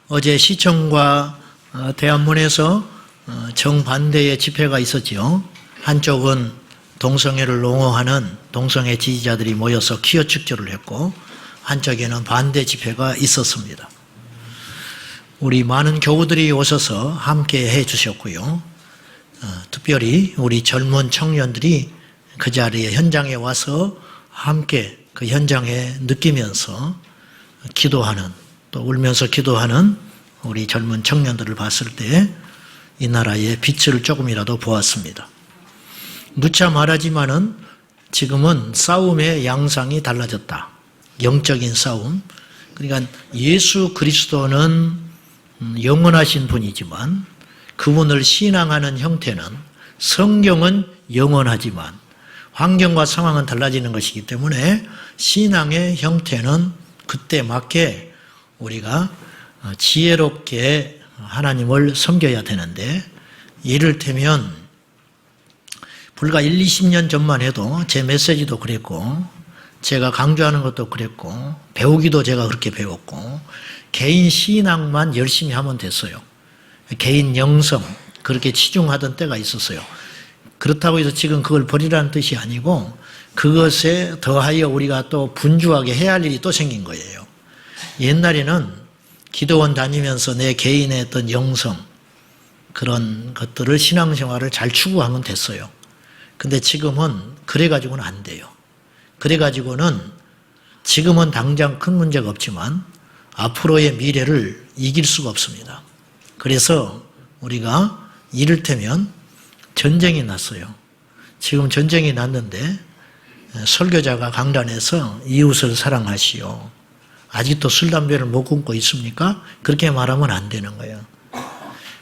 어제 시청과 대한문에서 정반대의 집회가 있었지요. 한쪽은 동성애를 옹호하는 동성애 지지자들이 모여서 퀴어 축제를 했고, 한쪽에는 반대 집회가 있었습니다. 우리 많은 교우들이 오셔서 함께 해 주셨고요. 특별히 우리 젊은 청년들이 그 자리에 현장에 와서 함께 그 현장에 느끼면서 기도하는, 또 울면서 기도하는 우리 젊은 청년들을 봤을 때 이 나라의 빛을 조금이라도 보았습니다. 누차 말하지만은 지금은 싸움의 양상이 달라졌다. 영적인 싸움. 그러니까 예수 그리스도는 영원하신 분이지만 그분을 신앙하는 형태는, 성경은 영원하지만 환경과 상황은 달라지는 것이기 때문에 신앙의 형태는 그때 맞게 우리가 지혜롭게 하나님을 섬겨야 되는데, 이를테면 불과 20년 전만 해도 제 메시지도 그랬고, 제가 강조하는 것도 그랬고, 배우기도 제가 그렇게 배웠고, 개인 신앙만 열심히 하면 됐어요. 개인 영성 그렇게 치중하던 때가 있었어요. 그렇다고 해서 지금 그걸 버리라는 뜻이 아니고, 그것에 더하여 우리가 또 분주하게 해야 할 일이 또 생긴 거예요. 옛날에는 기도원 다니면서 내 개인의 어떤 영성, 그런 것들을 신앙생활을 잘 추구하면 됐어요. 근데 지금은 그래가지고는 안 돼요. 그래가지고는 지금은 당장 큰 문제가 없지만 앞으로의 미래를 이길 수가 없습니다. 그래서 우리가 이를테면 전쟁이 났어요. 지금 전쟁이 났는데 설교자가 강단에서 이웃을 사랑하시오. 아직도 술, 담배를 못 끊고 있습니까? 그렇게 말하면 안 되는 거예요.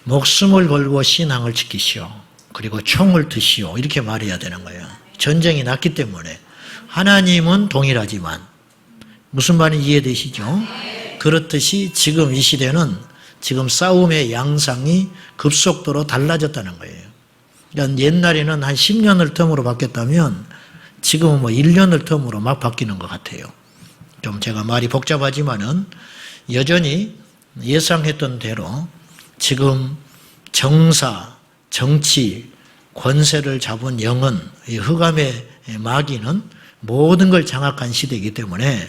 목숨을 걸고 신앙을 지키시오. 그리고 총을 드시오. 이렇게 말해야 되는 거예요. 전쟁이 났기 때문에. 하나님은 동일하지만, 무슨 말인지 이해되시죠? 그렇듯이 지금 이 시대는 지금 싸움의 양상이 급속도로 달라졌다는 거예요. 그러니까 옛날에는 한 10년을 텀으로 바뀌었다면 지금은 1년을 텀으로 막 바뀌는 것 같아요. 좀 제가 말이 복잡하지만은 여전히 예상했던 대로 지금 정사, 정치, 권세를 잡은 영은, 이 흑암의 마귀는 모든 걸 장악한 시대이기 때문에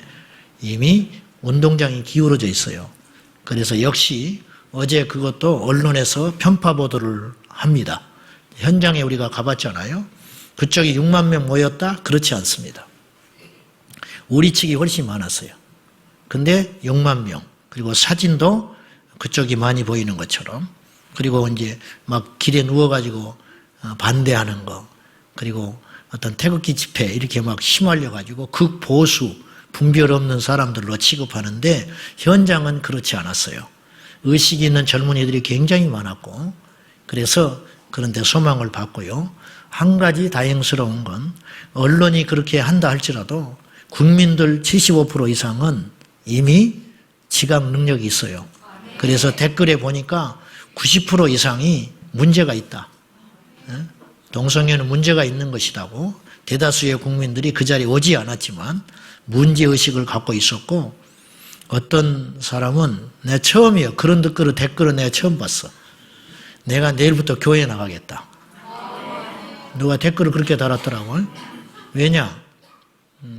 이미 운동장이 기울어져 있어요. 그래서 역시 어제 그것도 언론에서 편파 보도를 합니다. 현장에 우리가 가봤잖아요. 그쪽이 6만 명 모였다? 그렇지 않습니다. 우리 측이 훨씬 많았어요. 근데 6만 명, 그리고 사진도 그쪽이 많이 보이는 것처럼, 그리고 이제 막 길에 누워가지고 반대하는 거, 그리고 어떤 태극기 집회 이렇게 막 휘말려가지고 극보수, 분별 없는 사람들로 취급하는데 현장은 그렇지 않았어요. 의식이 있는 젊은이들이 굉장히 많았고, 그래서 그런데 소망을 받고요. 한 가지 다행스러운 건, 언론이 그렇게 한다 할지라도 국민들 75% 이상은 이미 지각 능력이 있어요. 그래서 댓글에 보니까 90% 이상이 문제가 있다. 동성애는 문제가 있는 것이라고, 대다수의 국민들이 그 자리에 오지 않았지만 문제의식을 갖고 있었고, 어떤 사람은 내 처음이에요. 그런 댓글은 내가 처음 봤어. 내가 내일부터 교회 나가겠다. 누가 댓글을 그렇게 달았더라고요. 왜냐?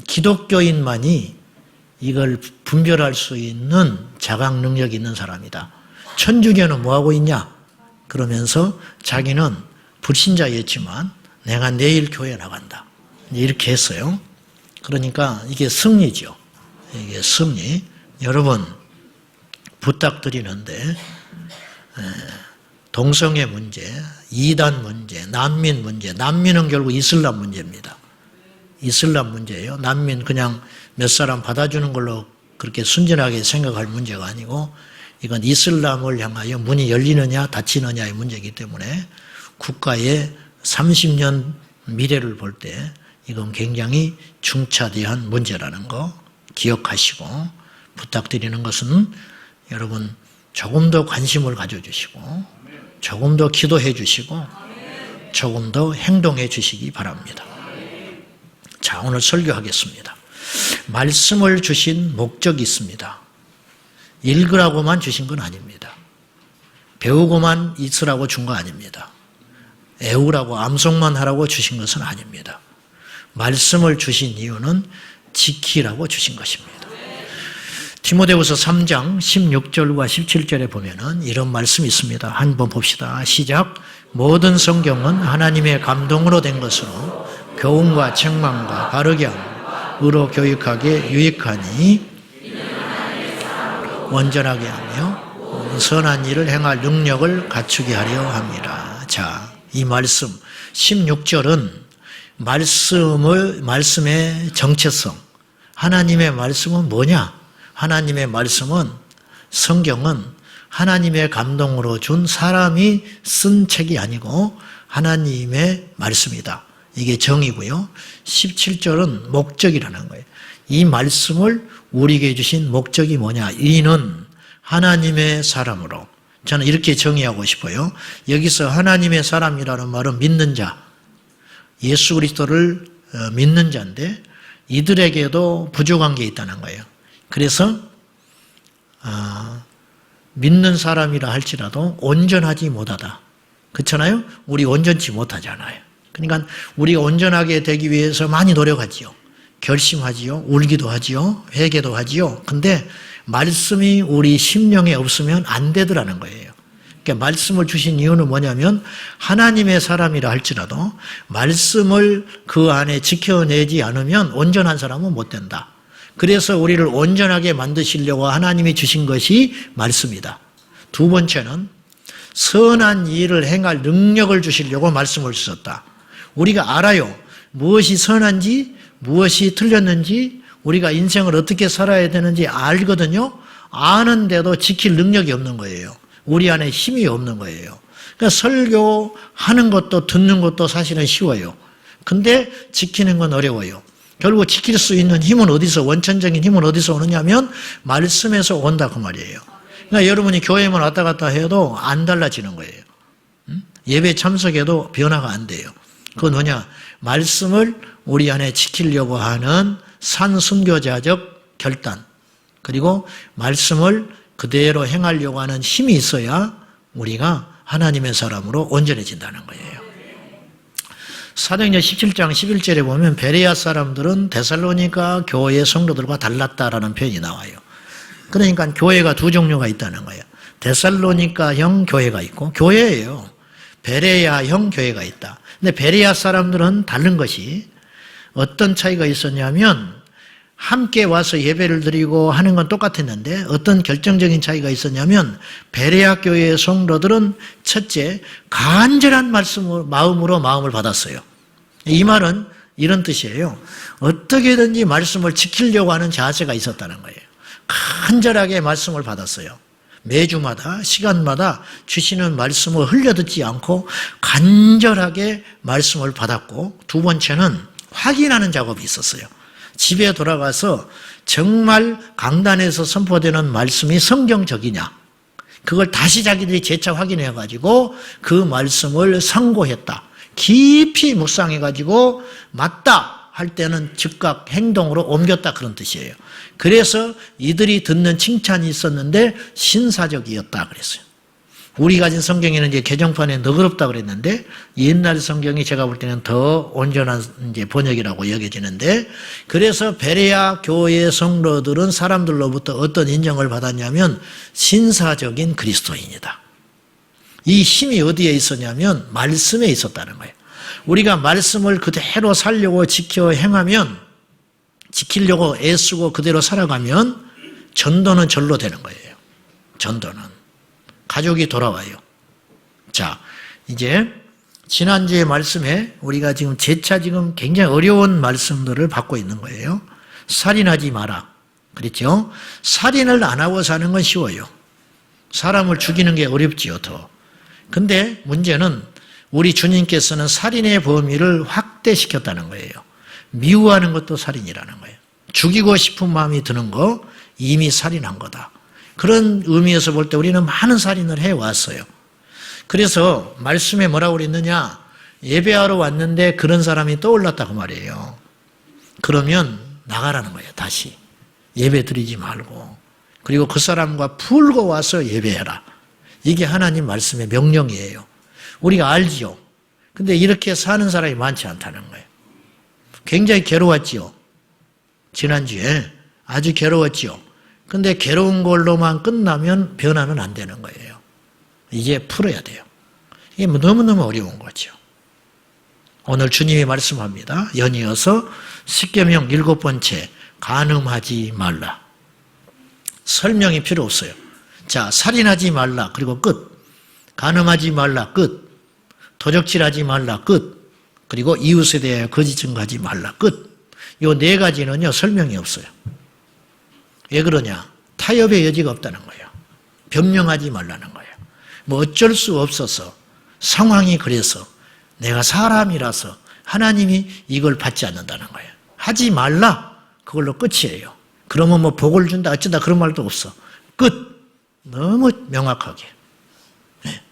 기독교인만이 이걸 분별할 수 있는 자각 능력이 있는 사람이다. 천주교는 뭐하고 있냐? 그러면서 자기는 불신자였지만 내가 내일 교회 나간다. 이렇게 했어요. 그러니까 이게 승리죠. 이게 승리. 여러분, 부탁드리는데 동성애 문제, 이단 문제, 난민 문제, 난민은 결국 이슬람 문제입니다. 이슬람 문제예요. 난민 그냥 몇 사람 받아주는 걸로 그렇게 순진하게 생각할 문제가 아니고, 이건 이슬람을 향하여 문이 열리느냐 닫히느냐의 문제이기 때문에 국가의 30년 미래를 볼 때 이건 굉장히 중차대한 문제라는 거 기억하시고, 부탁드리는 것은 여러분 조금 더 관심을 가져주시고, 조금 더 기도해 주시고, 조금 더 행동해 주시기 바랍니다. 자, 오늘 설교하겠습니다. 말씀을 주신 목적이 있습니다. 읽으라고만 주신 건 아닙니다. 배우고만 있으라고 준 거 아닙니다. 애우라고 암송만 하라고 주신 것은 아닙니다. 말씀을 주신 이유는 지키라고 주신 것입니다. 디모데후서 3장 16절과 17절에 보면은 이런 말씀이 있습니다. 한번 봅시다. 시작. 모든 성경은 하나님의 감동으로 된 것으로 교훈과 책망과 바르게 하고 의로 교육하기에 유익하니 온전하게 하며 선한 일을 행할 능력을 갖추게 하려 합니다. 자, 이 말씀 16절은 말씀의 정체성, 하나님의 말씀은 뭐냐? 하나님의 말씀은, 성경은 하나님의 감동으로 준 사람이 쓴 책이 아니고 하나님의 말씀이다. 이게 정의고요. 17절은 목적이라는 거예요. 이 말씀을 우리에게 주신 목적이 뭐냐? 이는 하나님의 사람으로. 저는 이렇게 정의하고 싶어요. 여기서 하나님의 사람이라는 말은 믿는 자, 예수 그리스도를 믿는 자인데 이들에게도 부족한 게 있다는 거예요. 그래서 믿는 사람이라 할지라도 온전하지 못하다. 그렇잖아요? 우리 온전치 못하잖아요. 그러니까 우리가 온전하게 되기 위해서 많이 노력하지요. 결심하지요. 울기도 하지요. 회개도 하지요. 근데 말씀이 우리 심령에 없으면 안 되더라는 거예요. 그러니까 말씀을 주신 이유는 뭐냐면 하나님의 사람이라 할지라도 말씀을 그 안에 지켜내지 않으면 온전한 사람은 못 된다. 그래서 우리를 온전하게 만드시려고 하나님이 주신 것이 말씀이다. 두 번째는 선한 일을 행할 능력을 주시려고 말씀을 주셨다. 우리가 알아요. 무엇이 선한지, 무엇이 틀렸는지, 우리가 인생을 어떻게 살아야 되는지 알거든요. 아는데도 지킬 능력이 없는 거예요. 우리 안에 힘이 없는 거예요. 그러니까 설교하는 것도 듣는 것도 사실은 쉬워요. 근데 지키는 건 어려워요. 결국 지킬 수 있는 힘은 어디서, 원천적인 힘은 어디서 오느냐면 말씀에서 온다 그 말이에요. 그러니까 여러분이 교회만 왔다 갔다 해도 안 달라지는 거예요. 예배 참석해도 변화가 안 돼요. 그건 뭐냐? 말씀을 우리 안에 지키려고 하는 산순교자적 결단, 그리고 말씀을 그대로 행하려고 하는 힘이 있어야 우리가 하나님의 사람으로 온전해진다는 거예요. 사도행전 17장 11절에 보면 베레아 사람들은 데살로니가 교회 성도들과 달랐다라는 표현이 나와요. 그러니까 교회가 두 종류가 있다는 거예요. 데살로니가형 교회가 있고 교회예요. 베레아형 교회가 있다. 근데 베레아 사람들은 다른 것이 어떤 차이가 있었냐면 함께 와서 예배를 드리고 하는 건 똑같았는데 어떤 결정적인 차이가 있었냐면 베레아 교회의 성도들은 첫째 간절한 마음으로 마음을 받았어요. 이 말은 이런 뜻이에요. 어떻게든지 말씀을 지키려고 하는 자세가 있었다는 거예요. 간절하게 말씀을 받았어요. 매주마다 시간마다 주시는 말씀을 흘려듣지 않고 간절하게 말씀을 받았고, 두 번째는 확인하는 작업이 있었어요. 집에 돌아가서 정말 강단에서 선포되는 말씀이 성경적이냐, 그걸 다시 자기들이 재차 확인해가지고 그 말씀을 상고했다. 깊이 묵상해가지고 맞다 할 때는 즉각 행동으로 옮겼다, 그런 뜻이에요. 그래서 이들이 듣는 칭찬이 있었는데 신사적이었다 그랬어요. 우리 가진 성경에는 이제 개정판에 너그럽다 그랬는데 옛날 성경이 제가 볼 때는 더 온전한 이제 번역이라고 여겨지는데, 그래서 베레아 교회 성도들은 사람들로부터 어떤 인정을 받았냐면 신사적인 그리스도인이다. 이 힘이 어디에 있었냐면 말씀에 있었다는 거예요. 우리가 말씀을 그대로 살려고 지켜 행하면, 지키려고 애쓰고 그대로 살아가면 전도는 절로 되는 거예요. 전도는. 가족이 돌아와요. 자, 이제 지난주의 말씀에 우리가 지금 재차 지금 굉장히 어려운 말씀들을 받고 있는 거예요. 살인하지 마라. 그랬죠? 살인을 안 하고 사는 건 쉬워요. 사람을 죽이는 게 어렵지요, 더. 근데 문제는 우리 주님께서는 살인의 범위를 확대시켰다는 거예요. 미워하는 것도 살인이라는 거예요. 죽이고 싶은 마음이 드는 거 이미 살인한 거다. 그런 의미에서 볼 때 우리는 많은 살인을 해왔어요. 그래서 말씀에 뭐라고 그랬느냐? 예배하러 왔는데 그런 사람이 떠올랐다고 말이에요. 그러면 나가라는 거예요. 다시 예배 드리지 말고 그리고 그 사람과 풀고 와서 예배해라. 이게 하나님 말씀의 명령이에요. 우리가 알지요. 근데 이렇게 사는 사람이 많지 않다는 거예요. 굉장히 괴로웠지요. 지난주에 아주 괴로웠지요. 근데 괴로운 걸로만 끝나면 변화는 안 되는 거예요. 이제 풀어야 돼요. 이게 너무너무 어려운 거죠. 오늘 주님이 말씀합니다. 연이어서 십계명 7번째, 간음하지 말라. 설명이 필요 없어요. 자, 살인하지 말라. 그리고 끝. 간음하지 말라. 끝. 도적질하지 말라. 끝. 그리고 이웃에 대하여 거짓 증거하지 말라. 끝. 이 4가지는요, 설명이 없어요. 왜 그러냐? 타협의 여지가 없다는 거예요. 변명하지 말라는 거예요. 뭐 어쩔 수 없어서, 상황이 그래서, 내가 사람이라서 하나님이 이걸 받지 않는다는 거예요. 하지 말라. 그걸로 끝이에요. 그러면 뭐 복을 준다 어쩐다 그런 말도 없어. 끝. 너무 명확하게. 네.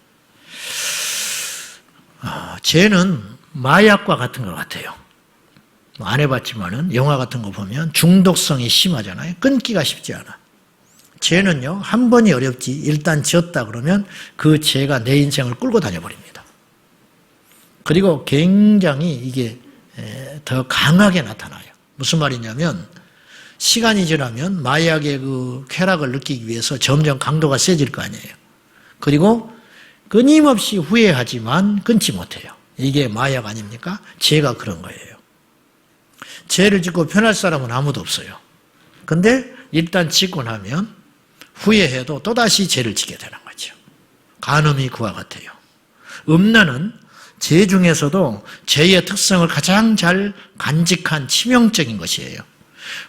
죄는 마약과 같은 것 같아요. 안 해봤지만은 영화 같은 거 보면 중독성이 심하잖아요. 끊기가 쉽지 않아. 죄는요, 한 번이 어렵지. 일단 지었다 그러면 그 죄가 내 인생을 끌고 다녀버립니다. 그리고 굉장히 이게 더 강하게 나타나요. 무슨 말이냐면 시간이 지나면 마약의 그 쾌락을 느끼기 위해서 점점 강도가 세질 거 아니에요. 그리고 끊임없이 후회하지만 끊지 못해요. 이게 마약 아닙니까? 죄가 그런 거예요. 죄를 짓고 편할 사람은 아무도 없어요. 근데 일단 짓고 나면 후회해도 또다시 죄를 짓게 되는 거죠. 간음이 그와 같아요. 음란은 죄 중에서도 죄의 특성을 가장 잘 간직한 치명적인 것이에요.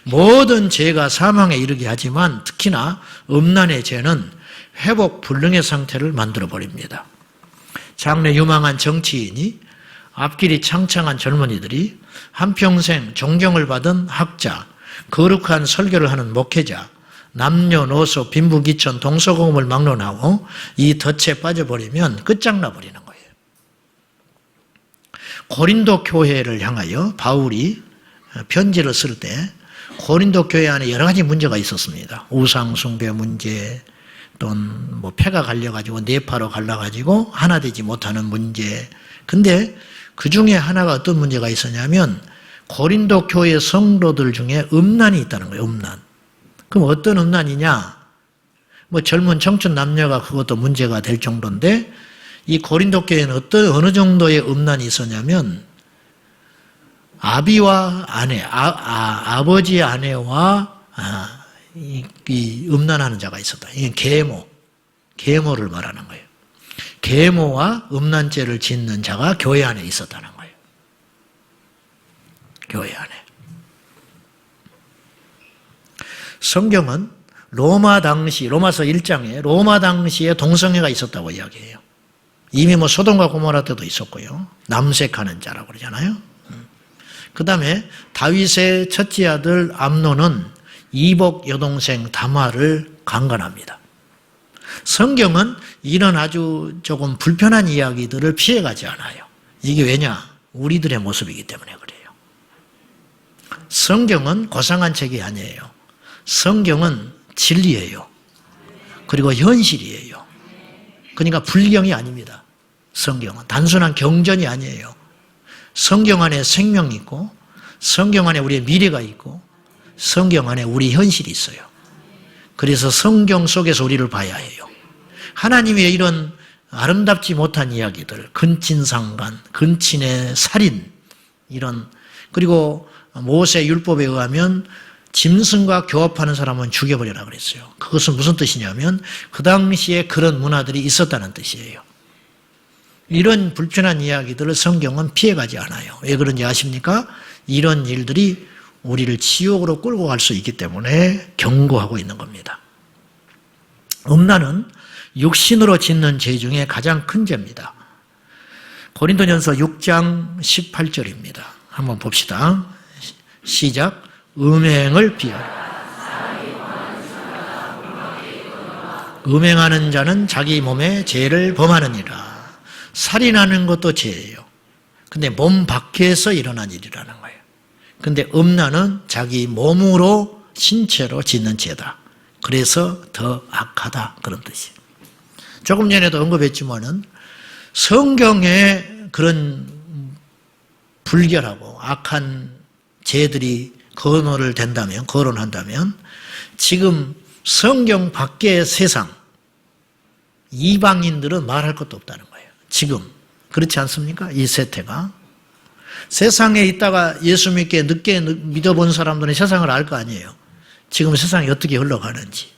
모든 죄가 사망에 이르게 하지만 특히나 음란의 죄는 회복 불능의 상태를 만들어버립니다. 장래 유망한 정치인이, 앞길이 창창한 젊은이들이, 한평생 존경을 받은 학자, 거룩한 설교를 하는 목회자, 남녀노소 빈부귀천 동서고금을 막론하고 이 덫에 빠져버리면 끝장나버리는 거예요. 고린도 교회를 향하여 바울이 편지를 쓸 때 고린도 교회 안에 여러 가지 문제가 있었습니다. 우상 숭배 문제, 또는 뭐 폐가 갈려가지고 네파로 갈라가지고 하나 되지 못하는 문제. 근데 그 중에 하나가 어떤 문제가 있었냐면 고린도 교회 성도들 중에 음란이 있다는 거예요. 음란. 그럼 어떤 음란이냐? 뭐 젊은 청춘 남녀가 그것도 문제가 될 정도인데 이 고린도 교회는 어느 정도의 음란이 있었냐면 아비와 아내, 아버지의 아내와 이 음란하는 자가 있었다. 이게 계모를 말하는 거예요. 계모와 음란죄를 짓는 자가 교회 안에 있었다는 거예요. 교회 안에. 성경은 로마서 1장에 로마 당시에 동성애가 있었다고 이야기해요. 이미 뭐 소돔과 고모라 때도 있었고요. 남색하는 자라고 그러잖아요. 그 다음에 다윗의 첫째 아들 암논은 이복 여동생 다말을 강간합니다. 성경은 이런 아주 조금 불편한 이야기들을 피해가지 않아요. 이게 왜냐? 우리들의 모습이기 때문에 그래요. 성경은 고상한 책이 아니에요. 성경은 진리예요. 그리고 현실이에요. 그러니까 불경이 아닙니다. 성경은 단순한 경전이 아니에요. 성경 안에 생명이 있고 성경 안에 우리의 미래가 있고 성경 안에 우리 현실이 있어요. 그래서 성경 속에서 우리를 봐야 해요. 하나님의 이런 아름답지 못한 이야기들, 근친상간, 근친의 살인, 이런, 그리고 모세 율법에 의하면 짐승과 교합하는 사람은 죽여버리라 그랬어요. 그것은 무슨 뜻이냐면 그 당시에 그런 문화들이 있었다는 뜻이에요. 이런 불편한 이야기들을 성경은 피해가지 않아요. 왜 그런지 아십니까? 이런 일들이 우리를 지옥으로 끌고 갈 수 있기 때문에 경고하고 있는 겁니다. 음란은 육신으로 짓는 죄 중에 가장 큰 죄입니다. 고린도전서 6장 18절입니다. 한번 봅시다. 시작. 음행을 비하라. 음행하는 자는 자기 몸에 죄를 범하느니라. 살인하는 것도 죄예요. 근데 몸 밖에서 일어난 일이라는 거예요. 근데 음란은 자기 몸으로 신체로 짓는 죄다. 그래서 더 악하다 그런 뜻이에요. 조금 전에도 언급했지만은 성경에 그런 불결하고 악한 죄들이 거론한다면 지금 성경 밖의 세상 이방인들은 말할 것도 없다는 거예요. 지금 그렇지 않습니까? 이 세태가 세상에 있다가 예수 늦게 믿어본 사람들은 세상을 알 거 아니에요. 지금 세상이 어떻게 흘러가는지.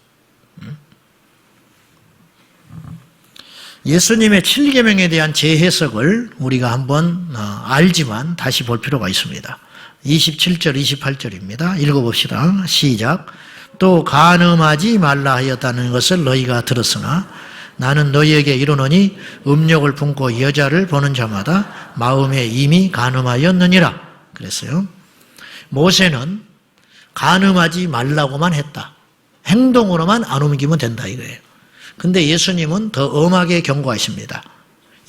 예수님의 7계명에 대한 재해석을 우리가 한번 알지만 다시 볼 필요가 있습니다. 27절, 28절입니다. 읽어봅시다. 시작. 또 간음하지 말라 하였다는 것을 너희가 들었으나 나는 너희에게 이르노니 음욕을 품고 여자를 보는 자마다 마음에 이미 간음하였느니라. 그랬어요. 모세는 간음하지 말라고만 했다. 행동으로만 안 옮기면 된다 이거예요. 근데 예수님은 더 엄하게 경고하십니다.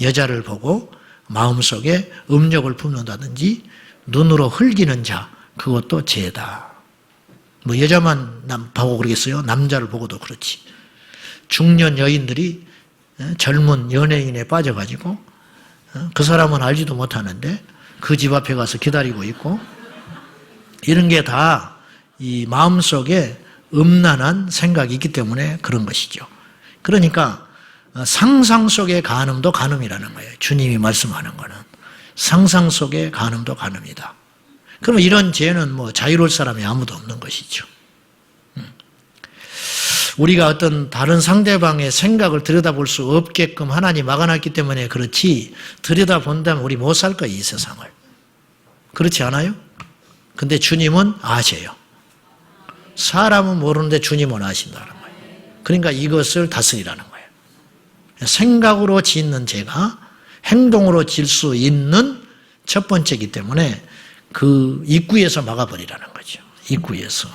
여자를 보고 마음속에 음욕을 품는다든지 눈으로 흘기는 자, 그것도 죄다. 뭐 여자만 보고 그러겠어요? 남자를 보고도 그렇지. 중년 여인들이 젊은 연예인에 빠져가지고 그 사람은 알지도 못하는데 그 집 앞에 가서 기다리고 있고 이런 게 다 이 마음속에 음란한 생각이 있기 때문에 그런 것이죠. 그러니까 상상 속의 간음도 간음이라는 거예요. 주님이 말씀하는 거는 상상 속의 간음도 간음이다. 그럼 이런 죄는 뭐 자유로울 사람이 아무도 없는 것이죠. 우리가 어떤 다른 상대방의 생각을 들여다볼 수 없게끔 하나님 막아놨기 때문에 그렇지 들여다본다면 우리 못 살 거예요. 이 세상을. 그렇지 않아요? 근데 주님은 아세요. 사람은 모르는데 주님은 아신다는 거예요. 그러니까 이것을 다스리라는 거예요. 생각으로 짓는 죄가 행동으로 질 수 있는 첫 번째이기 때문에 그 입구에서 막아버리라는 거죠. 입구에서.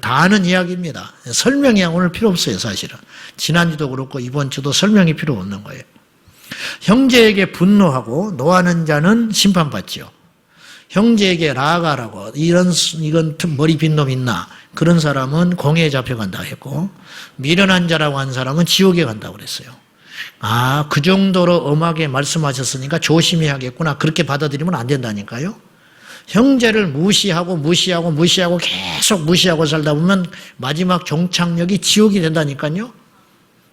다 아는 이야기입니다. 설명이 오늘 필요 없어요, 사실은. 지난주도 그렇고 이번 주도 설명이 필요 없는 거예요. 형제에게 분노하고 노하는 자는 심판받지요. 형제에게 라가라고 이건 머리 빈 놈 있나? 그런 사람은 공회에 잡혀간다 했고 미련한 자라고 한 사람은 지옥에 간다고 그랬어요. 아, 그 정도로 엄하게 말씀하셨으니까 조심해야겠구나. 그렇게 받아들이면 안 된다니까요. 형제를 무시하고 계속 무시하고 살다 보면 마지막 종착역이 지옥이 된다니까요.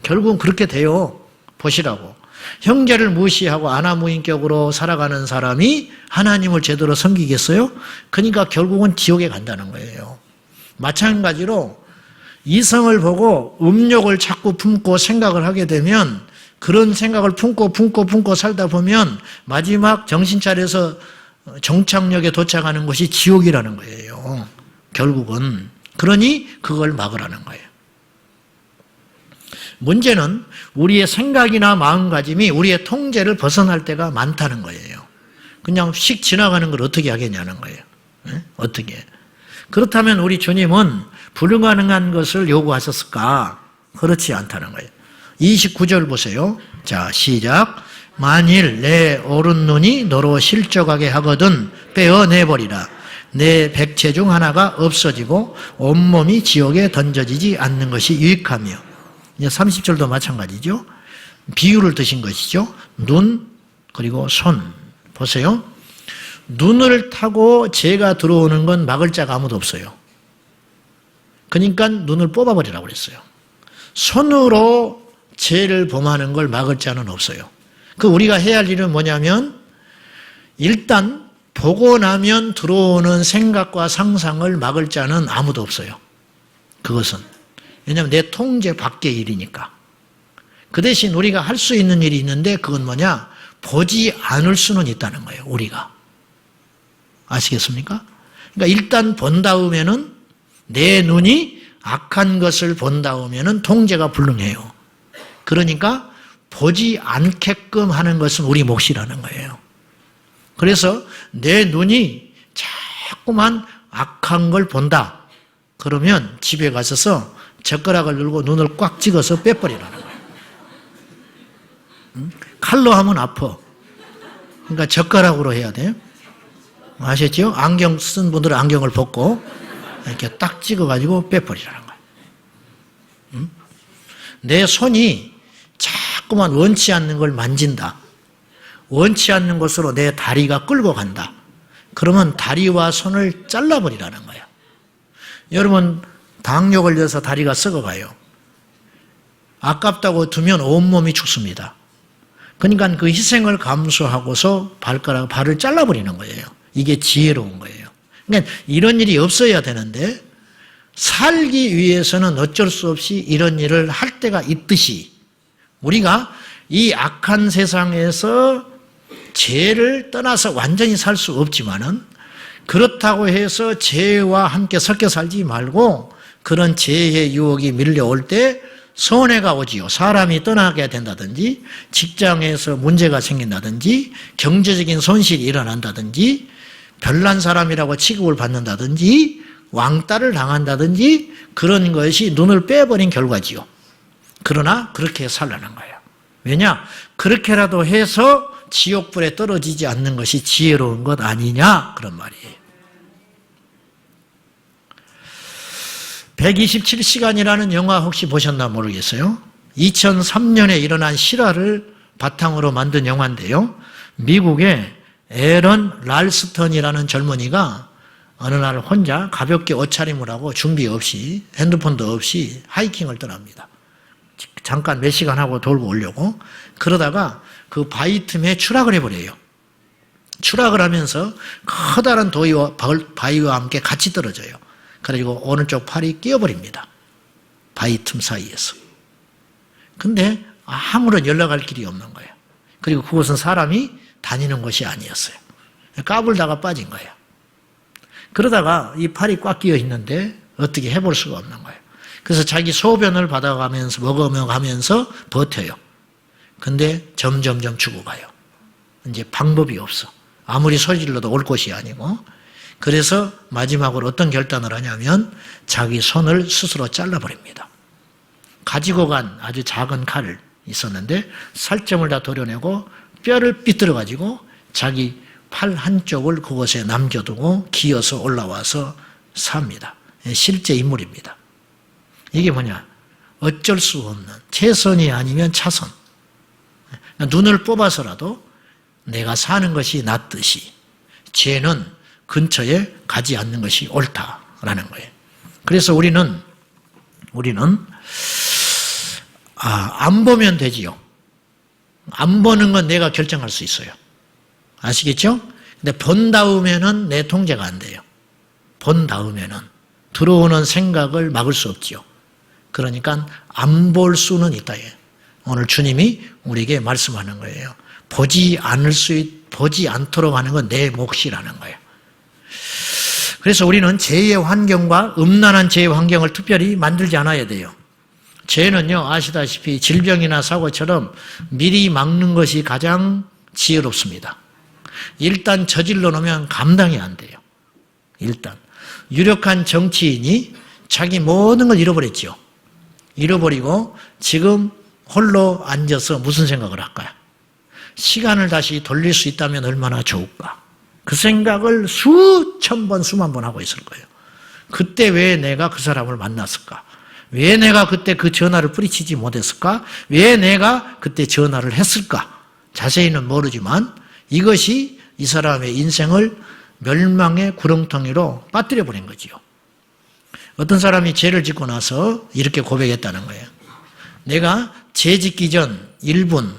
결국은 그렇게 돼요. 보시라고. 형제를 무시하고 아나무인격으로 살아가는 사람이 하나님을 제대로 섬기겠어요? 그러니까 결국은 지옥에 간다는 거예요. 마찬가지로 이성을 보고 음욕을 자꾸 품고 생각을 하게 되면 그런 생각을 품고 살다 보면 마지막 정신 차려서 정착역에 도착하는 것이 지옥이라는 거예요. 결국은. 그러니 그걸 막으라는 거예요. 문제는 우리의 생각이나 마음가짐이 우리의 통제를 벗어날 때가 많다는 거예요. 그냥 휙 지나가는 걸 어떻게 하겠냐는 거예요. 네? 어떻게. 그렇다면 우리 주님은 불가능한 것을 요구하셨을까? 그렇지 않다는 거예요. 29절 보세요. 자, 시작. 만일 내 오른눈이 너로 실족하게 하거든 빼어내버리라. 내 백체 중 하나가 없어지고 온몸이 지옥에 던져지지 않는 것이 유익하며. 이제 30절도 마찬가지죠. 비유를 드신 것이죠. 눈 그리고 손. 보세요. 눈을 타고 죄가 들어오는 건 막을 자가 아무도 없어요. 그러니까 눈을 뽑아버리라고 그랬어요. 손으로 죄를 범하는 걸 막을 자는 없어요. 그 우리가 해야 할 일은 뭐냐면 일단 보고 나면 들어오는 생각과 상상을 막을 자는 아무도 없어요. 그것은. 왜냐하면 내 통제 밖의 일이니까. 그 대신 우리가 할 수 있는 일이 있는데 그건 뭐냐? 보지 않을 수는 있다는 거예요. 우리가. 아시겠습니까? 그러니까 일단 본 다음에는 내 눈이 악한 것을 본 다음에는 통제가 불능해요. 그러니까 보지 않게끔 하는 것은 우리 몫이라는 거예요. 그래서 내 눈이 자꾸만 악한 걸 본다. 그러면 집에 가셔서 젓가락을 들고 눈을 꽉 찍어서 빼버리라는 거예요. 칼로 하면 아파. 그러니까 젓가락으로 해야 돼요. 아셨죠? 안경 쓴 분들은 안경을 벗고 이렇게 딱 찍어가지고 빼버리라는 거예요. 내 손이 자꾸만 원치 않는 걸 만진다. 원치 않는 곳으로 내 다리가 끌고 간다. 그러면 다리와 손을 잘라버리라는 거야. 여러분, 당뇨 걸려서 다리가 썩어가요. 아깝다고 두면 온몸이 죽습니다. 그러니까 그 희생을 감수하고서 발을 잘라버리는 거예요. 이게 지혜로운 거예요. 그러니까 이런 일이 없어야 되는데 살기 위해서는 어쩔 수 없이 이런 일을 할 때가 있듯이 우리가 이 악한 세상에서 죄를 떠나서 완전히 살 수 없지만은 그렇다고 해서 죄와 함께 섞여 살지 말고 그런 죄의 유혹이 밀려올 때 손해가 오지요. 사람이 떠나게 된다든지 직장에서 문제가 생긴다든지 경제적인 손실이 일어난다든지 별난 사람이라고 취급을 받는다든지 왕따를 당한다든지 그런 것이 눈을 빼버린 결과지요. 그러나 그렇게 살라는 거예요. 왜냐? 그렇게라도 해서 지옥불에 떨어지지 않는 것이 지혜로운 것 아니냐? 그런 말이에요. 127시간이라는 영화 혹시 보셨나 모르겠어요. 2003년에 일어난 실화를 바탕으로 만든 영화인데요. 미국의 에런 랄스턴이라는 젊은이가 어느 날 혼자 가볍게 옷차림을 하고 준비 없이 핸드폰도 없이 하이킹을 떠납니다. 잠깐 몇 시간 하고 돌고 오려고. 그러다가 그 바위 틈에 추락을 해버려요. 추락을 하면서 커다란 바위와 함께 같이 떨어져요. 그리고 오른쪽 팔이 끼어버립니다. 바위 틈 사이에서. 근데 아무런 연락할 길이 없는 거예요. 그리고 그곳은 사람이 다니는 곳이 아니었어요. 까불다가 빠진 거예요. 그러다가 이 팔이 꽉 끼어 있는데 어떻게 해볼 수가 없는 거예요. 그래서 자기 소변을 받아가면서 먹어가면서 버텨요. 근데 점점점 죽어가요. 이제 방법이 없어. 아무리 소질러도 올 곳이 아니고. 그래서 마지막으로 어떤 결단을 하냐면 자기 손을 스스로 잘라버립니다. 가지고 간 아주 작은 칼을 있었는데 살점을 다 도려내고 뼈를 삐뚤어가지고 자기 팔 한쪽을 그곳에 남겨두고 기어서 올라와서 삽니다. 실제 인물입니다. 이게 뭐냐? 어쩔 수 없는 최선이 아니면 차선. 눈을 뽑아서라도 내가 사는 것이 낫듯이 죄는 근처에 가지 않는 것이 옳다라는 거예요. 그래서 우리는 안 보면 되지요. 안 보는 건 내가 결정할 수 있어요. 아시겠죠? 근데 본 다음에는 내 통제가 안 돼요. 본 다음에는 들어오는 생각을 막을 수 없지요. 그러니까 안 볼 수는 있다. 오늘 주님이 우리에게 말씀하는 거예요. 보지 않도록 하는 건 내 몫이라는 거예요. 그래서 우리는 죄의 환경과 음란한 죄의 환경을 특별히 만들지 않아야 돼요. 죄는요, 아시다시피 질병이나 사고처럼 미리 막는 것이 가장 지혜롭습니다. 일단 저질러 놓으면 감당이 안 돼요. 일단. 유력한 정치인이 자기 모든 걸 잃어버렸죠. 잃어버리고 지금 홀로 앉아서 무슨 생각을 할까요? 시간을 다시 돌릴 수 있다면 얼마나 좋을까? 그 생각을 수천 번, 수만 번 하고 있을 거예요. 그때 왜 내가 그 사람을 만났을까? 왜 내가 그때 그 전화를 뿌리치지 못했을까? 왜 내가 그때 전화를 했을까? 자세히는 모르지만 이것이 이 사람의 인생을 멸망의 구렁텅이로 빠뜨려 버린 거지요. 어떤 사람이 죄를 짓고 나서 이렇게 고백했다는 거예요. 내가 죄 짓기 전 1분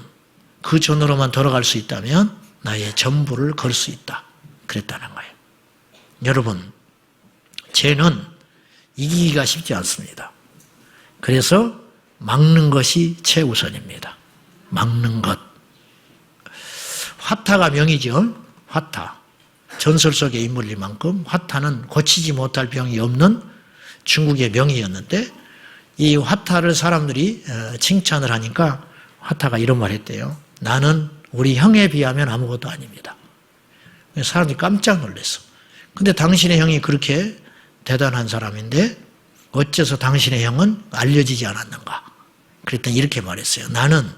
그 전으로만 돌아갈 수 있다면 나의 전부를 걸 수 있다. 그랬다는 거예요. 여러분, 죄는 이기기가 쉽지 않습니다. 그래서 막는 것이 최우선입니다. 막는 것. 화타가 명이죠. 화타. 전설 속의 인물이만큼 화타는 고치지 못할 병이 없는 중국의 명이었는데 이 화타를 사람들이 칭찬을 하니까 화타가 이런 말 했대요. 나는 우리 형에 비하면 아무것도 아닙니다. 사람들이 깜짝 놀랐어. 근데 당신의 형이 그렇게 대단한 사람인데 어째서 당신의 형은 알려지지 않았는가? 그랬더니 이렇게 말했어요. 나는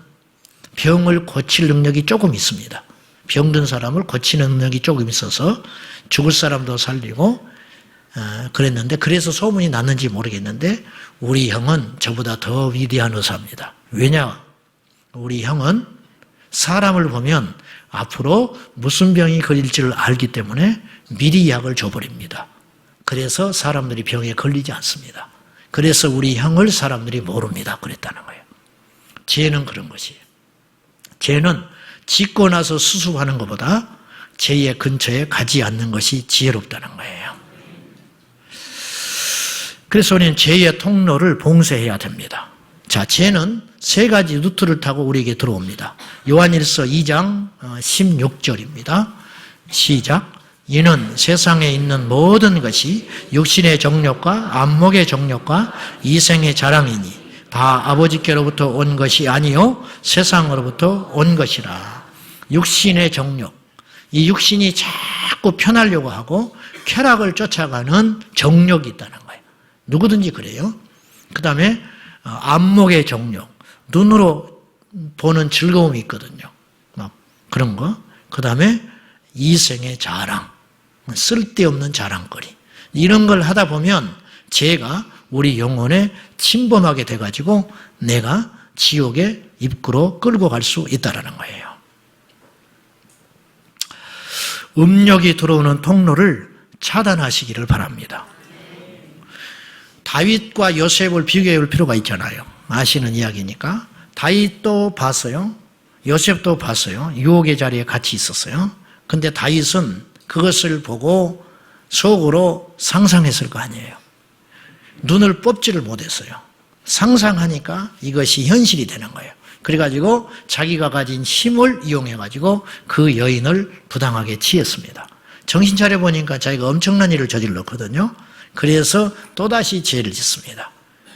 병을 고칠 능력이 조금 있습니다. 병든 사람을 고치는 능력이 조금 있어서 죽을 사람도 살리고 그랬는데 그래서 소문이 났는지 모르겠는데 우리 형은 저보다 더 위대한 의사입니다. 왜냐? 우리 형은 사람을 보면 앞으로 무슨 병이 걸릴지를 알기 때문에 미리 약을 줘버립니다. 그래서 사람들이 병에 걸리지 않습니다. 그래서 우리 형을 사람들이 모릅니다. 그랬다는 거예요. 죄는 그런 것이에요. 죄는 짓고 나서 수습하는 것보다 죄의 근처에 가지 않는 것이 지혜롭다는 거예요. 그래서 우리는 죄의 통로를 봉쇄해야 됩니다. 자, 죄는 세 가지 루트를 타고 우리에게 들어옵니다. 요한일서 2장 16절입니다. 시작. 이는 세상에 있는 모든 것이 육신의 정욕과 안목의 정욕과 이생의 자랑이니 다 아버지께로부터 온 것이 아니요 세상으로부터 온 것이라. 육신의 정욕. 이 육신이 자꾸 편하려고 하고 쾌락을 쫓아가는 정욕이 있다는 거예요. 누구든지 그래요. 그 다음에 안목의 정욕. 눈으로 보는 즐거움이 있거든요. 막 그런 거. 그 다음에 이생의 자랑. 쓸데없는 자랑거리. 이런 걸 하다 보면 죄가 우리 영혼에 침범하게 돼가지고 내가 지옥의 입구로 끌고 갈 수 있다는 거예요. 음욕이 들어오는 통로를 차단하시기를 바랍니다. 다윗과 요셉을 비교해 볼 필요가 있잖아요. 아시는 이야기니까. 다윗도 봤어요. 요셉도 봤어요. 유혹의 자리에 같이 있었어요. 근데 다윗은 그것을 보고 속으로 상상했을 거 아니에요. 눈을 뽑지를 못했어요. 상상하니까 이것이 현실이 되는 거예요. 그래가지고 자기가 가진 힘을 이용해가지고 그 여인을 부당하게 취했습니다. 정신 차려보니까 자기가 엄청난 일을 저질렀거든요. 그래서 또다시 죄를 짓습니다.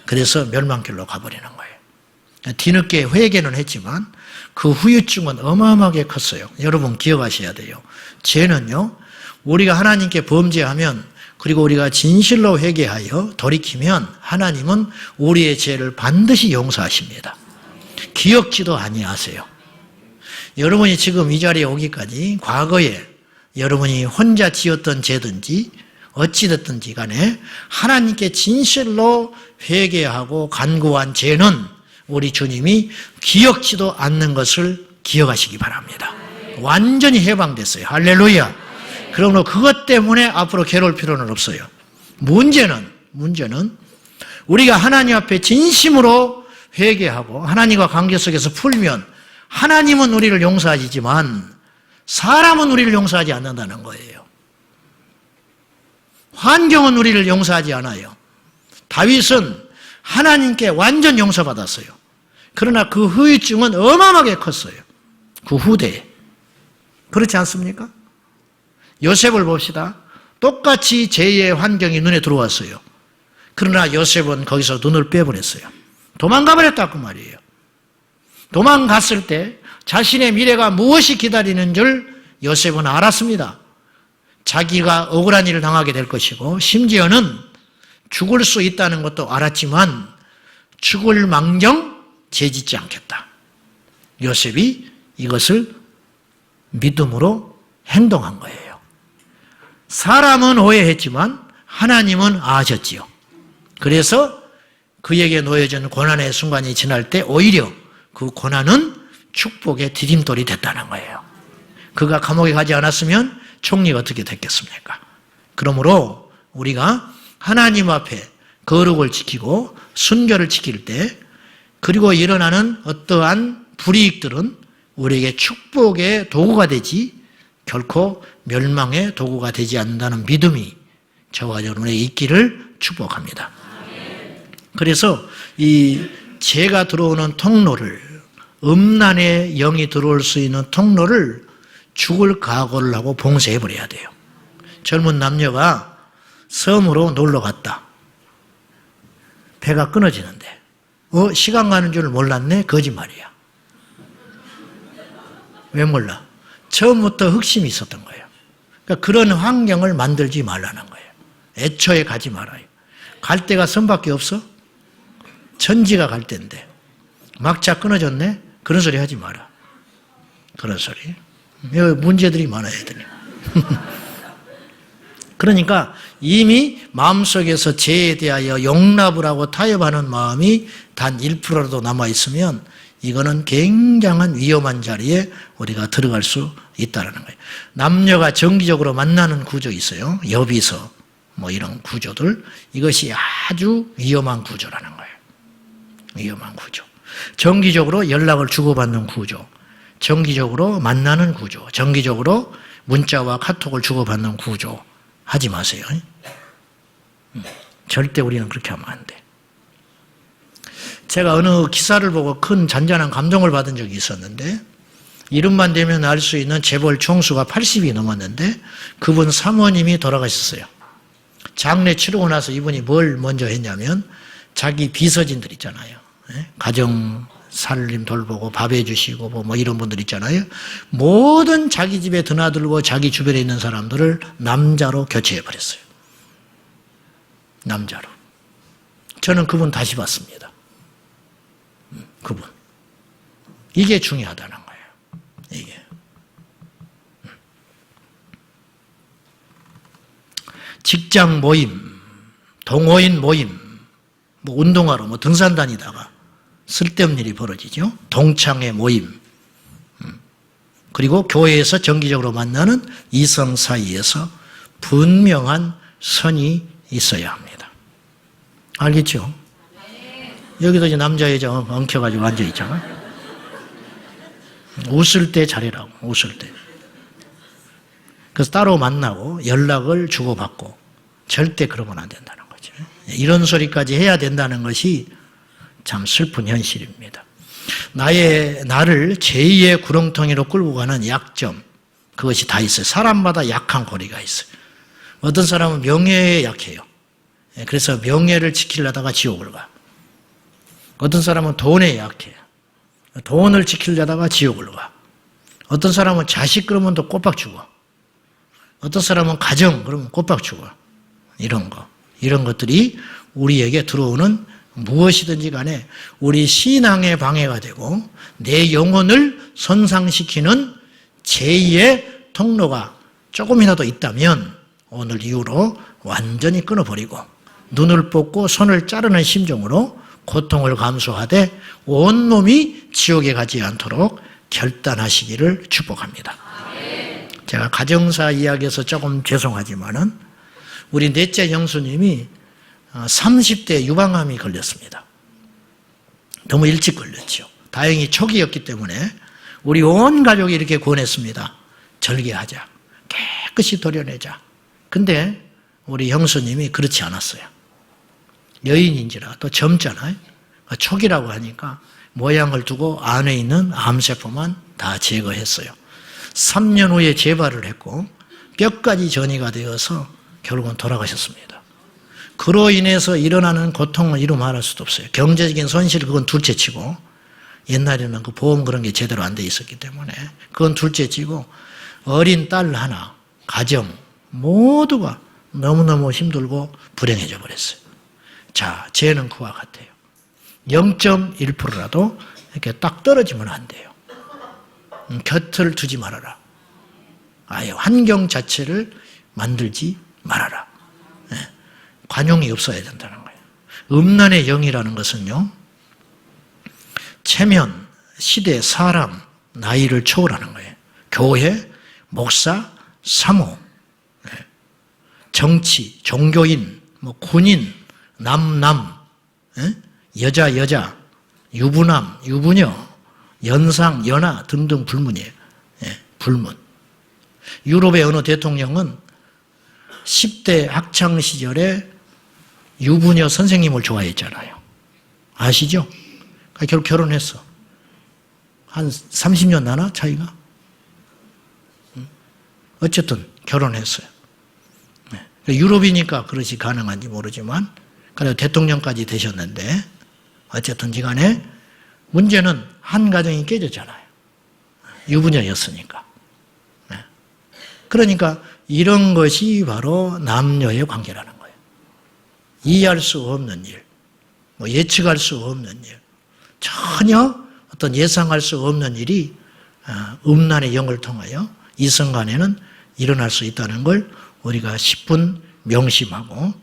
그래서 멸망길로 가버리는 거예요. 뒤늦게 회개는 했지만 그 후유증은 어마어마하게 컸어요. 여러분 기억하셔야 돼요. 죄는요, 우리가 하나님께 범죄하면 그리고 우리가 진실로 회개하여 돌이키면 하나님은 우리의 죄를 반드시 용서하십니다. 기억지도 아니하세요. 여러분이 지금 이 자리에 오기까지 과거에 여러분이 혼자 지었던 죄든지 어찌됐든지 간에 하나님께 진실로 회개하고 간구한 죄는 우리 주님이 기억지도 않는 것을 기억하시기 바랍니다. 완전히 해방됐어요. 할렐루야. 그러므로 그것 때문에 앞으로 괴로울 필요는 없어요. 문제는 우리가 하나님 앞에 진심으로 회개하고 하나님과 관계 속에서 풀면 하나님은 우리를 용서하시지만 사람은 우리를 용서하지 않는다는 거예요. 환경은 우리를 용서하지 않아요. 다윗은 하나님께 완전 용서받았어요. 그러나 그 후유증은 어마어마하게 컸어요. 그 후대에. 그렇지 않습니까? 요셉을 봅시다. 똑같이 죄의 환경이 눈에 들어왔어요. 그러나 요셉은 거기서 눈을 빼버렸어요. 도망가 버렸다고 말이에요. 도망갔을 때 자신의 미래가 무엇이 기다리는 줄 요셉은 알았습니다. 자기가 억울한 일을 당하게 될 것이고 심지어는 죽을 수 있다는 것도 알았지만 죽을 망정 죄짓지 않겠다. 요셉이 이것을 믿음으로 행동한 거예요. 사람은 오해했지만 하나님은 아셨지요. 그래서 그에게 놓여진 고난의 순간이 지날 때 오히려 그 고난은 축복의 디딤돌이 됐다는 거예요. 그가 감옥에 가지 않았으면 총리가 어떻게 됐겠습니까? 그러므로 우리가 하나님 앞에 거룩을 지키고 순결을 지킬 때 그리고 일어나는 어떠한 불이익들은 우리에게 축복의 도구가 되지 결코 멸망의 도구가 되지 않는다는 믿음이 저와 여러분의 있기를 축복합니다. 그래서 이 죄가 들어오는 통로를 음란의 영이 들어올 수 있는 통로를 죽을 각오를 하고 봉쇄해버려야 돼요. 젊은 남녀가 섬으로 놀러 갔다. 배가 끊어지는데 시간 가는 줄 몰랐네? 거짓말이야. 왜 몰라? 처음부터 흑심이 있었던 거예요. 그러니까 그런 환경을 만들지 말라는 거예요. 애초에 가지 말아요. 갈 데가 섬밖에 없어? 천지가 갈 데인데 막차 끊어졌네? 그런 소리 하지 마라. 그런 소리. 여기 문제들이 많아야 되네. 그러니까 이미 마음속에서 죄에 대하여 용납을 하고 타협하는 마음이 단 1%라도 남아있으면 이거는 굉장한 위험한 자리에 우리가 들어갈 수 있다는 거예요. 남녀가 정기적으로 만나는 구조 있어요. 여비서 뭐 이런 구조들. 이것이 아주 위험한 구조라는 거예요. 위험한 구조. 정기적으로 연락을 주고받는 구조. 정기적으로 만나는 구조. 정기적으로 문자와 카톡을 주고받는 구조. 하지 마세요. 절대 우리는 그렇게 하면 안 돼. 제가 어느 기사를 보고 큰 잔잔한 감동을 받은 적이 있었는데, 이름만 대면 알 수 있는 재벌 총수가 80이 넘었는데 그분 사모님이 돌아가셨어요. 장례 치르고 나서 이분이 뭘 먼저 했냐면 자기 비서진들 있잖아요. 가정 살림 돌보고 밥 해주시고 뭐 이런 분들 있잖아요. 모든 자기 집에 드나들고 자기 주변에 있는 사람들을 남자로 교체해버렸어요. 남자로. 저는 그분 다시 봤습니다. 그분. 이게 중요하다는 거예요. 이게. 직장 모임, 동호인 모임, 뭐 운동하러 뭐 등산 다니다가 쓸데없는 일이 벌어지죠. 동창회 모임. 그리고 교회에서 정기적으로 만나는 이성 사이에서 분명한 선이 있어야 합니다. 알겠죠? 여기도 이제 남자 여자 엉켜가지고 앉아있잖아. 웃을 때 잘해라고, 웃을 때. 그래서 따로 만나고 연락을 주고받고 절대 그러면 안 된다는 거죠. 이런 소리까지 해야 된다는 것이 참 슬픈 현실입니다. 나를 제2의 구렁텅이로 끌고 가는 약점, 그것이 다 있어요. 사람마다 약한 고리가 있어요. 어떤 사람은 명예에 약해요. 그래서 명예를 지키려다가 지옥을 가. 어떤 사람은 돈에 약해요. 돈을 지키려다가 지옥을 가. 어떤 사람은 자식 그러면 또 꼬박 죽어. 어떤 사람은 가정 그러면 꼬박 죽어. 이런 거. 이런 것들이 우리에게 들어오는 무엇이든지 간에 우리 신앙에 방해가 되고 내 영혼을 손상시키는 제2의 통로가 조금이라도 있다면 오늘 이후로 완전히 끊어버리고 눈을 뽑고 손을 자르는 심정으로 고통을 감수하되 온몸이 지옥에 가지 않도록 결단하시기를 축복합니다. 제가 가정사 이야기에서 조금 죄송하지만은 우리 넷째 형수님이 30대 유방암이 걸렸습니다. 너무 일찍 걸렸죠. 다행히 초기였기 때문에 우리 온 가족이 이렇게 권했습니다. 절개하자. 깨끗이 도려내자. 근데 우리 형수님이 그렇지 않았어요. 여인인지라 또 젊잖아요. 초기라고 하니까 모양을 두고 안에 있는 암세포만 다 제거했어요. 3년 후에 재발을 했고 뼈까지 전이가 되어서 결국은 돌아가셨습니다. 그로 인해서 일어나는 고통을 이루 말할 수도 없어요. 경제적인 손실 그건 둘째치고 옛날에는 그 보험 그런 게 제대로 안 돼 있었기 때문에 그건 둘째치고 어린 딸 하나, 가정 모두가 너무너무 힘들고 불행해져 버렸어요. 자, 죄는 그와 같아요. 0.1%라도 이렇게 딱 떨어지면 안 돼요. 곁을 두지 말아라. 아예 환경 자체를 만들지 말아라. 관용이 없어야 된다는 거예요. 음란의 영이라는 것은요, 체면, 시대, 사람, 나이를 초월하는 거예요. 교회, 목사, 사모, 정치, 종교인, 뭐 군인, 남, 여자, 유부남, 유부녀, 연상, 연하 등등 불문이에요. 불문. 유럽의 어느 대통령은 10대 학창시절에 유부녀 선생님을 좋아했잖아요. 아시죠? 결국 결혼했어. 한 30년 나나 차이가? 어쨌든 결혼했어요. 유럽이니까 그것이 가능한지 모르지만 그래도 대통령까지 되셨는데 어쨌든 간에 문제는 한 가정이 깨졌잖아요. 유부녀였으니까. 그러니까 이런 것이 바로 남녀의 관계라는 거예요. 이해할 수 없는 일, 뭐 예측할 수 없는 일, 전혀 어떤 예상할 수 없는 일이 음란의 영을 통하여 이성 간에는 일어날 수 있다는 걸 우리가 10분 명심하고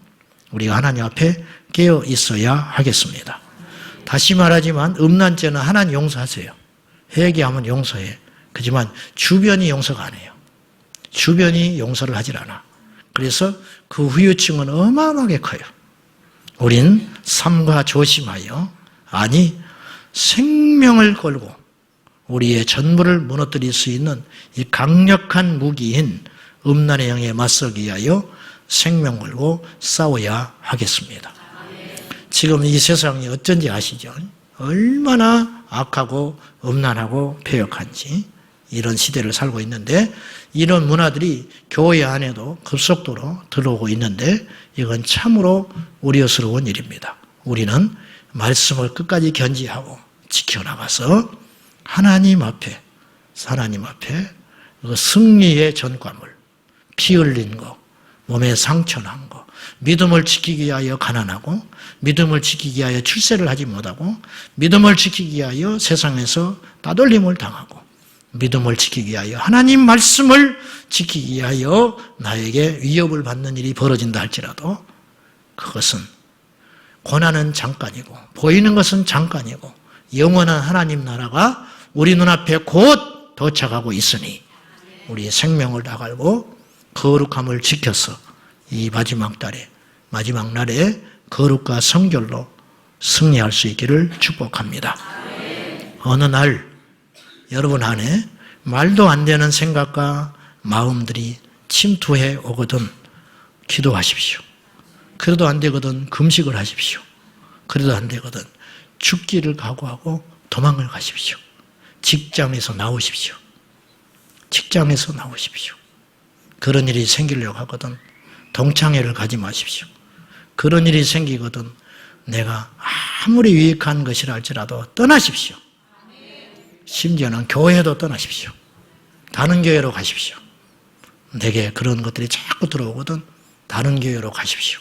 우리가 하나님 앞에 깨어 있어야 하겠습니다. 다시 말하지만 음란죄는 하나님 용서하세요. 회개하면 용서해. 그렇지만 주변이 용서가 안 해요. 주변이 용서를 하질 않아. 그래서 그 후유증은 어마어마하게 커요. 우린 삼가 조심하여, 아니 생명을 걸고 우리의 전부를 무너뜨릴 수 있는 이 강력한 무기인 음란의 영에 맞서기 위하여 생명 걸고 싸워야 하겠습니다. 지금 이 세상이 어쩐지 아시죠? 얼마나 악하고 음란하고 패역한지 이런 시대를 살고 있는데, 이런 문화들이 교회 안에도 급속도로 들어오고 있는데 이건 참으로 우려스러운 일입니다. 우리는 말씀을 끝까지 견지하고 지켜나가서 하나님 앞에 그 승리의 전과물, 피 흘린 거, 몸에 상처난 거, 믿음을 지키기 위하여 가난하고, 믿음을 지키기 위하여 출세를 하지 못하고, 믿음을 지키기 위하여 세상에서 따돌림을 당하고, 믿음을 지키기 위하여 하나님 말씀을 지키기 위하여 나에게 위협을 받는 일이 벌어진다 할지라도 그것은 고난은 잠깐이고 보이는 것은 잠깐이고 영원한 하나님 나라가 우리 눈앞에 곧 도착하고 있으니 우리 생명을 다 걸고 거룩함을 지켜서 이 마지막 날에 거룩과 성결로 승리할 수 있기를 축복합니다. 어느 날 여러분 안에 말도 안 되는 생각과 마음들이 침투해 오거든 기도하십시오. 그래도 안 되거든 금식을 하십시오. 그래도 안 되거든 죽기를 각오하고 도망을 가십시오. 직장에서 나오십시오. 그런 일이 생기려고 하거든 동창회를 가지 마십시오. 그런 일이 생기거든 내가 아무리 유익한 것이라 할지라도 떠나십시오. 심지어는 교회도 떠나십시오. 다른 교회로 가십시오. 내게 그런 것들이 자꾸 들어오거든 다른 교회로 가십시오.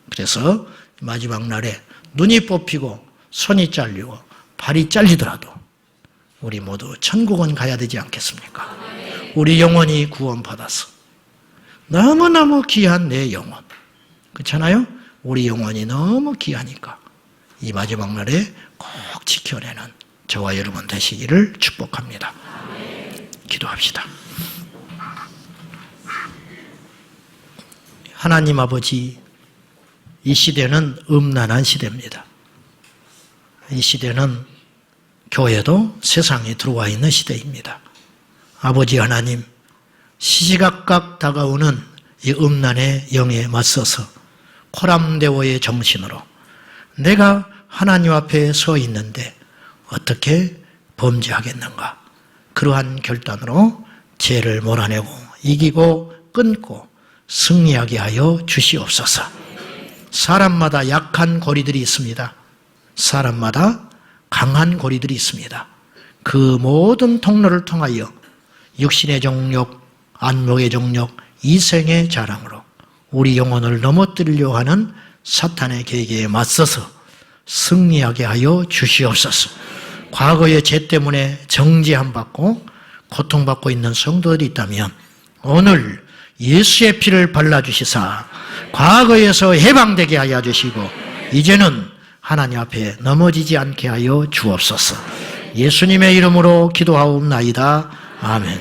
그래서 마지막 날에 눈이 뽑히고 손이 잘리고 발이 잘리더라도 우리 모두 천국은 가야 되지 않겠습니까? 우리 영혼이 구원받아서 너무너무 귀한 내 영혼, 그렇잖아요? 우리 영혼이 너무 귀하니까 이 마지막 날에 꼭 지켜내는 저와 여러분 되시기를 축복합니다. 기도합시다. 하나님 아버지, 이 시대는 음란한 시대입니다. 이 시대는 교회도 세상에 들어와 있는 시대입니다. 아버지 하나님, 시시각각 다가오는 이 음란의 영에 맞서서 코람데오의 정신으로 내가 하나님 앞에 서 있는데 어떻게 범죄하겠는가? 그러한 결단으로 죄를 몰아내고 이기고 끊고 승리하게 하여 주시옵소서. 사람마다 약한 고리들이 있습니다. 사람마다 강한 고리들이 있습니다. 그 모든 통로를 통하여 육신의 정욕, 안목의 정욕, 이생의 자랑으로 우리 영혼을 넘어뜨리려고 하는 사탄의 계획에 맞서서 승리하게 하여 주시옵소서. 과거의 죄 때문에 정죄함 받고 고통받고 있는 성도들이 있다면 오늘 예수의 피를 발라주시사 과거에서 해방되게 하여 주시고 이제는 하나님 앞에 넘어지지 않게 하여 주옵소서. 예수님의 이름으로 기도하옵나이다. 아멘.